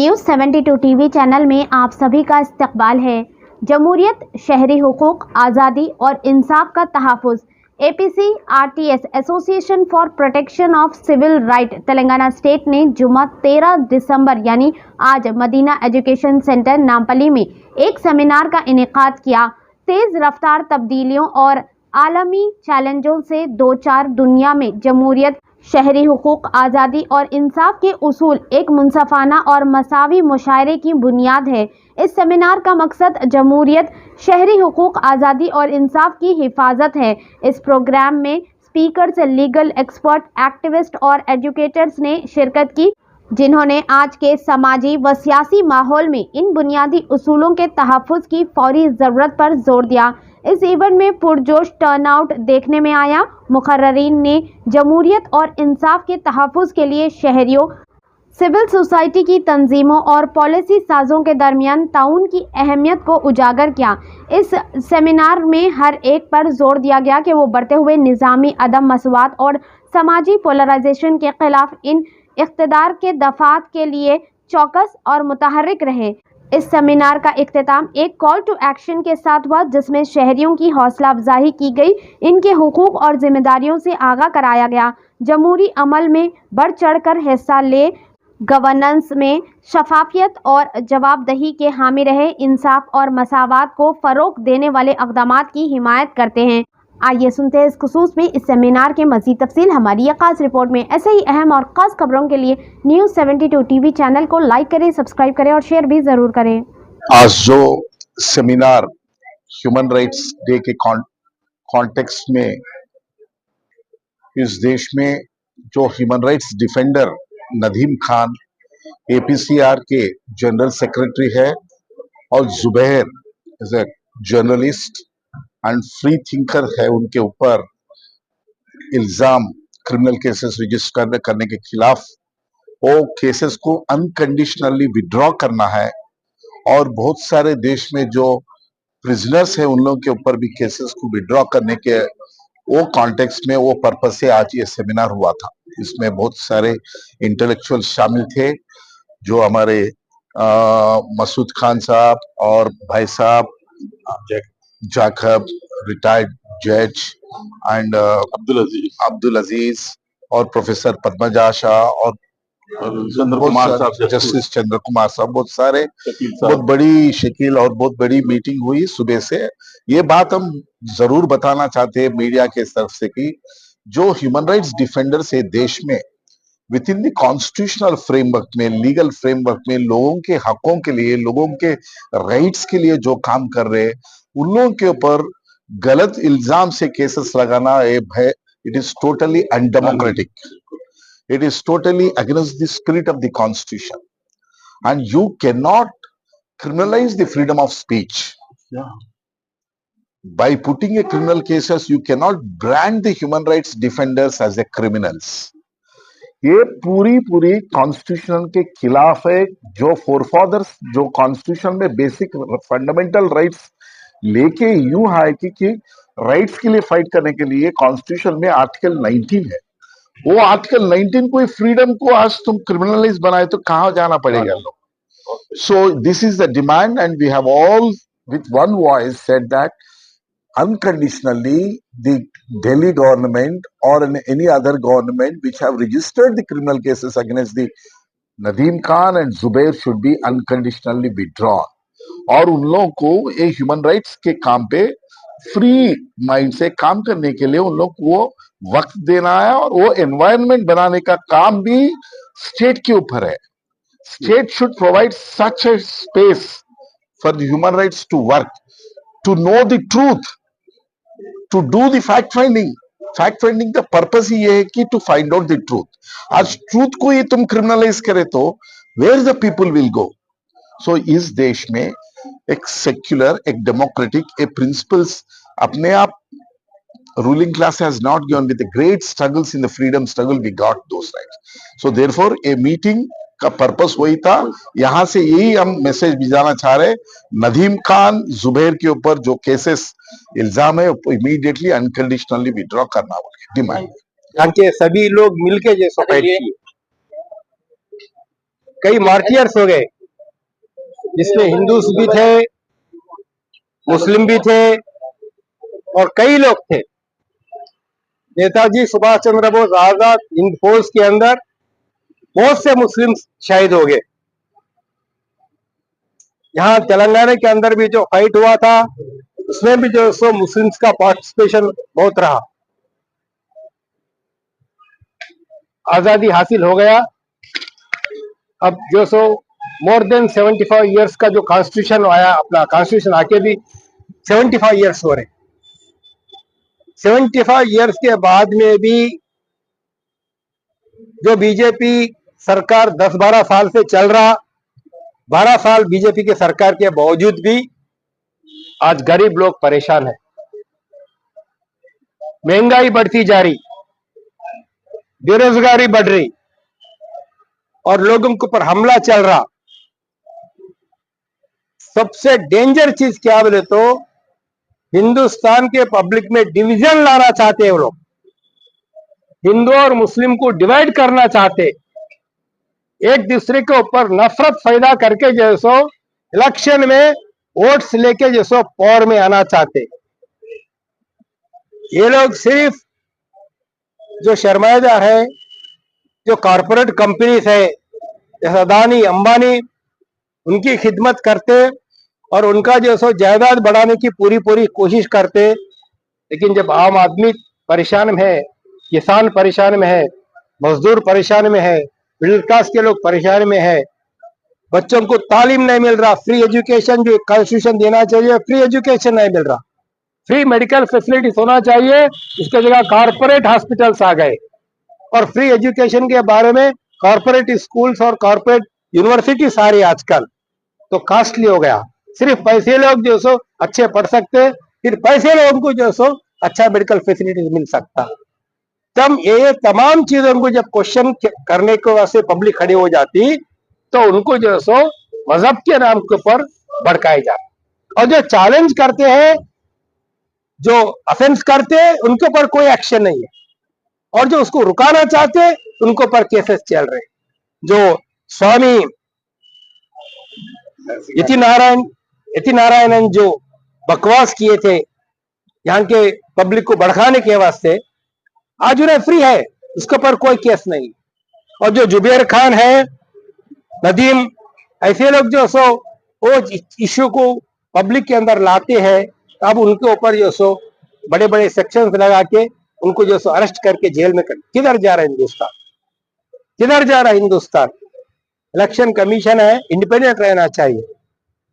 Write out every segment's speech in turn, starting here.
News 72 TV channel में आप सभी का इस्तकबाल है। जमहूरियत, शहरी हुकूक, आज़ादी और इंसाफ का तहफ़्फ़ुज़। APC RTS association for protection of civil right Telangana state ने जुमा 13 दिसंबर यानी आज मदीना एजुकेशन सेंटर नामपल्ली में एक सेमिनार का इनेकाद किया। तेज़ रफ्तार तब्दीलियों और आलमी चैलेंजों से दो चार दुनिया में जमहूरियत, शहरी हुकूक, आज़ादी और इंसाफ के उसूल एक मुनसफ़ाना और मसावी मुशायरे की बुनियाद है। इस सेमिनार का मकसद जमहूरियत, शहरी हुकूक, आज़ादी और इंसाफ की हिफाजत है। इस प्रोग्राम में स्पीकर्स, लीगल एक्सपर्ट, एक्टिविस्ट और एजुकेटर्स ने शिरकत की, जिन्होंने आज के समाजी व सियासी माहौल में इन बुनियादी उसूलों के तहफ़्फ़ुज़ की फौरी ज़रूरत पर जोर दिया। इस इवेंट में पुरजोश टर्नआउट देखने में आया। मुकर्ररीन ने जमहूरियत और इंसाफ के तहफ़्फ़ुज़ के लिए शहरियों, सिविल सोसाइटी की तंजीमों और पॉलिसी साजों के दरमियान ताउन की अहमियत को उजागर किया। इस सेमिनार में हर एक पर जोर दिया गया कि वो बढ़ते हुए निज़ामी अदम मसवात और समाजी पोलराइजेशन के खिलाफ इन इक़्तिदार के दफ़ात के लिए चौकस और मुतहर्रिक रहे। इस सेमिनार का इख्तिताम एक कॉल टू एक्शन के साथ हुआ, जिसमें शहरियों की हौसला अफजाई की गई, इनके हुकूक और जिम्मेदारियों से आगाह कराया गया, जमहूरी अमल में बढ़ चढ़ कर हिस्सा ले, गवर्नेंस में शफाफियत और जवाबदही के हामी रहे, इंसाफ और मसावात को फ़रोग़ देने वाले इक़दामात की हिमायत करते हैं। आइए सुनते हैं इस खुसूस में इस सेमिनार के मज़ीद तफसील हमारी एक ख़ास रिपोर्ट में। ऐसे ही अहम और ख़ास खबरों के लिए न्यूज़ 72 टीवी चैनल को लाइक करें, सब्सक्राइब करें और शेयर भी ज़रूर करें। आज जो सेमिनार ह्यूमन राइट्स डे के कॉन्टेक्स्ट में इस देश में जो human rights defender Nadeem Khan APCR के जनरल सेक्रेटरी है और Zubair as a journalist and free thinker है, उनके ऊपर इल्जाम क्रिमिनल केसेस रजिस्टर करने के खिलाफ वो केसेस को अनकंडीशनली विड्रॉ करना है और बहुत सारे देश में जो प्रिजनर्स है उन लोगों के ऊपर भी केसेस को विड्रॉ करने के वो कॉन्टेक्स्ट में वो पर्पज से आज ये सेमिनार हुआ था। इसमें बहुत सारे इंटेलेक्चुअल शामिल थे, जो हमारे मसूद खान साहब और भाई साहब जाकब, रिटायर्ड जज एंड अब्दुल अजीज और प्रोफेसर पद्मजा शाह और जस्टिस चंद्र कुमार साहब, बहुत बड़ी शकील और बहुत बड़ी मीटिंग हुई सुबह से। ये बात हम जरूर बताना चाहते हैं मीडिया के तरफ से कि जो ह्यूमन राइट्स डिफेंडर्स है देश में with in the constitutional framework में, लीगल फ्रेमवर्क में लोगों के हकों के लिए, लोगों के राइट्स के लिए जो काम कर रहे हैं, उन लोगों के ऊपर गलत इल्जाम से केसेस लगाना it is totally undemocratic. It is totally against the spirit of the Constitution, and you cannot criminalize the freedom of speech. Yeah. By putting a criminal cases, you cannot brand the human rights defenders as a criminals. ये पूरी constitution के खिलाफ है। जो forefathers जो constitution में basic fundamental rights लेके यूं है कि राइट्स के लिए फाइट करने के लिए कॉन्स्टिट्यूशन में आर्टिकल 19 है, वो आर्टिकल 19 को फ्रीडम को आज तुम क्रिमिनलाइज बनाए तो कहां जाना पड़ेगा लोग। So this is the demand and we have all with one voice said that unconditionally the Delhi government or any other government which have registered the criminal cases against the Nadeem Khan and Zubair should be unconditionally withdrawn, और उन लोगों को ये human rights के काम पे free mind से काम करने के लिए उन लोग को वो वक्त देना है और वो एनवायरनमेंट बनाने का काम भी स्टेट के ऊपर है। State should provide such a space for the human rights to work, to know the truth, to do the fact finding का पर्पस ही ये है कि to find out the truth. आज ट्रूथ को ही तुम क्रिमिनलाइज करे तो where the people will go. So इस देश में एक सेक्युलर, एक डेमोक्रेटिक, एक प्रिंसिपल्स अपने आप ruling class has not gone with the great struggles in the freedom struggle, we got those rights. So therefore a meeting का पर्पस वही था। यहां से यही हम मैसेज भिजाना चाह रहे, नदीम खान, जुबैर के ऊपर जो केसेस इल्जाम है इमीडिएटली अनकंडीशनली विड्रॉ करना डिमांड। ताकि सभी लोग मिलके जैसे कई मार्टियर्स हो गए, जिसमें हिंदूस भी थे, मुस्लिम भी थे और कई लोग थे। नेताजी सुभाष चंद्र बोस आजाद हिंद फौज के अंदर बहुत से मुस्लिम शहीद हो गए। यहाँ तेलंगाना के अंदर भी जो फाइट हुआ था, उसमें भी जो सो मुस्लिम्स का पार्टिसिपेशन बहुत रहा। आजादी हासिल हो गया। अब जो सो मोर देन 75 इयर्स का जो कॉन्स्टिट्यूशन आया, अपना कॉन्स्टिट्यूशन आके भी 75 इयर्स हो रहे। 75 इयर्स के बाद में भी जो बीजेपी सरकार 10-12 साल से चल रहा, 12 साल बीजेपी के सरकार के बावजूद भी आज गरीब लोग परेशान है। महंगाई बढ़ती जा रही, बेरोजगारी बढ़ रही और लोगों के ऊपर हमला चल रहा। सबसे डेंजर चीज क्या बोले तो हिंदुस्तान के पब्लिक में डिवीजन लाना चाहते हैं वो लोग। हिंदू और मुस्लिम को डिवाइड करना चाहते, एक दूसरे के ऊपर नफरत पैदा करके जैसो इलेक्शन में वोट्स लेके जैसो पावर में आना चाहते। ये लोग सिर्फ जो सरमाएदार है, जो कॉरपोरेट कंपनीज है जैसे अदानी अंबानी, उनकी खिदमत करते और उनका जो सो जायदाद बढ़ाने की पूरी कोशिश करते। लेकिन जब आम आदमी परेशान में है, किसान परेशान में है, मजदूर परेशान में है, मिडिल क्लास के लोग परेशान में है, बच्चों को तालीम नहीं मिल रहा, फ्री एजुकेशन जो कॉन्स्टिट्यूशन देना चाहिए फ्री एजुकेशन नहीं मिल रहा, फ्री मेडिकल फैसिलिटीज होना चाहिए, इसके जगह कॉर्पोरेट हॉस्पिटल्स आ गए। और फ्री एजुकेशन के बारे में कॉर्पोरेट स्कूल्स और कॉर्पोरेट यूनिवर्सिटी सारी आजकल तो कॉस्टली हो गया। सिर्फ पैसे लोग जो सो अच्छे पढ़ सकते, फिर पैसे लोगों को जो सो अच्छा मेडिकल फैसिलिटीज मिल सकता। तब ये तमाम चीजों को जब क्वेश्चन करने के वास्ते पब्लिक खड़ी हो जाती तो उनको जो सो मजहब के नाम के ऊपर भड़काए जाते और जो चैलेंज करते हैं, जो अफेंस करते हैं, उनके ऊपर कोई एक्शन नहीं है और जो उसको रुकाना चाहते उनके ऊपर केसेस चल रहे। जो स्वामी यति नारायणन जो बकवास किए थे यहाँ के पब्लिक को भड़काने के वास्ते, आज उन्हें फ्री है, उसके ऊपर कोई केस नहीं। और जो जुबेर खान है, नदीम, ऐसे लोग जो सो वो इश्यू को पब्लिक के अंदर लाते हैं, अब उनके ऊपर जो सो बड़े बड़े सेक्शंस लगा के उनको जो सो अरेस्ट करके जेल में कर। किधर जा रहा है हिंदुस्तान, किधर जा रहा है हिंदुस्तान? इलेक्शन कमीशन है, इंडिपेंडेंट रहना चाहिए।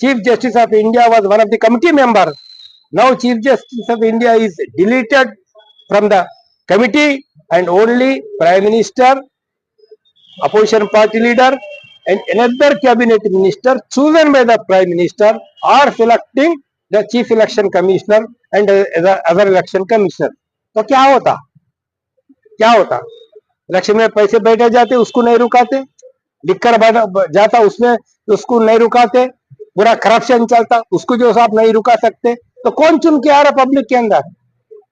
Chief justice of India was one of the committee member, now chief justice of India is deleted from the committee and only prime minister, opposition party leader and another cabinet minister chosen by the prime minister are selecting the chief election commissioner and the other election commissioner। तो क्या होता, क्या होता? Election में पैसे बैठे जाते, उसको नहीं रुकाते, लिखकर जाता उसमें उसको नहीं रुकाते, पूरा करप्शन चलता, उसको जो आप नहीं रुका सकते। तो कौन चुन के आ रहा पब्लिक के अंदर?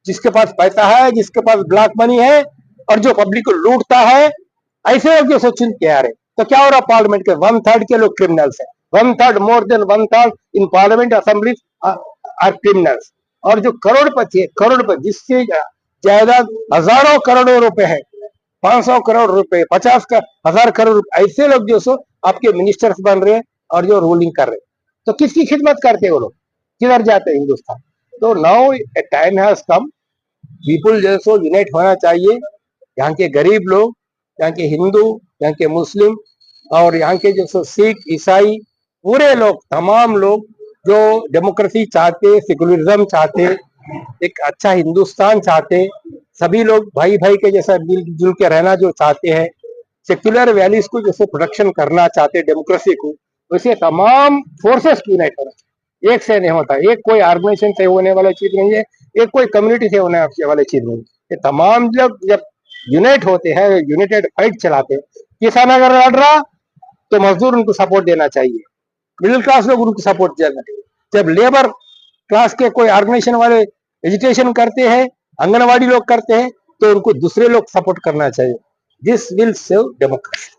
जिसके पास पैसा है, जिसके पास ब्लैक मनी है और जो पब्लिक को लूटता है, ऐसे लोग जो सोचन के आ रहे। तो क्या हो रहा? पार्लियामेंट के 1/3 के लोग क्रिमिनल्स है, 1/3 more than 1/3 in parliament assembly are criminals. और जो करोड़पति है, करोड़पति जिससे जायदाद हजारों करोड़ों रुपए है, 500 करोड़ रुपए, 50,000 करोड़ रुपए, ऐसे लोग जो सो आपके मिनिस्टर्स बन रहे हैं और जो रूलिंग कर रहे हैं। तो किसकी खिदमत करते हैं वो लोग? किधर जाते हैं हिंदुस्तान? तो now A time has come, people जैसो यूनाइट होना चाहिए। यहाँ के गरीब लोग, यहाँ के हिंदू, यहाँ के मुस्लिम और यहाँ के जैसो सिख, ईसाई, पूरे लोग, तमाम लोग जो डेमोक्रेसी चाहते, सेकुलरिज्म चाहते, एक अच्छा हिंदुस्तान चाहते, सभी लोग भाई भाई के जैसा मिलजुल के रहना जो चाहते हैं, सेक्युलर वैल्यूज को जैसे प्रोटेक्शन करना चाहते, डेमोक्रेसी को, वैसे तमाम फोर्सेस यूनाइट होना चाहिए। एक से नहीं होता, एक कोई ऑर्गेनाइजेशन से होने वाला चीज नहीं है, एक कोई कम्युनिटी से होने वाली चीज नहीं है। ये तमाम लोग जब यूनाइट होते हैं, यूनाइटेड फाइट चलाते हैं, किसान अगर लड़ रहा तो मजदूर उनको सपोर्ट देना चाहिए, मिडिल क्लास लोग उनको सपोर्ट देना चाहिए। जब लेबर क्लास के कोई ऑर्गेनाइजेशन वाले एजुटेशन करते हैं, आंगनवाड़ी लोग करते हैं, तो उनको दूसरे लोग सपोर्ट करना चाहिए। This will save democracy.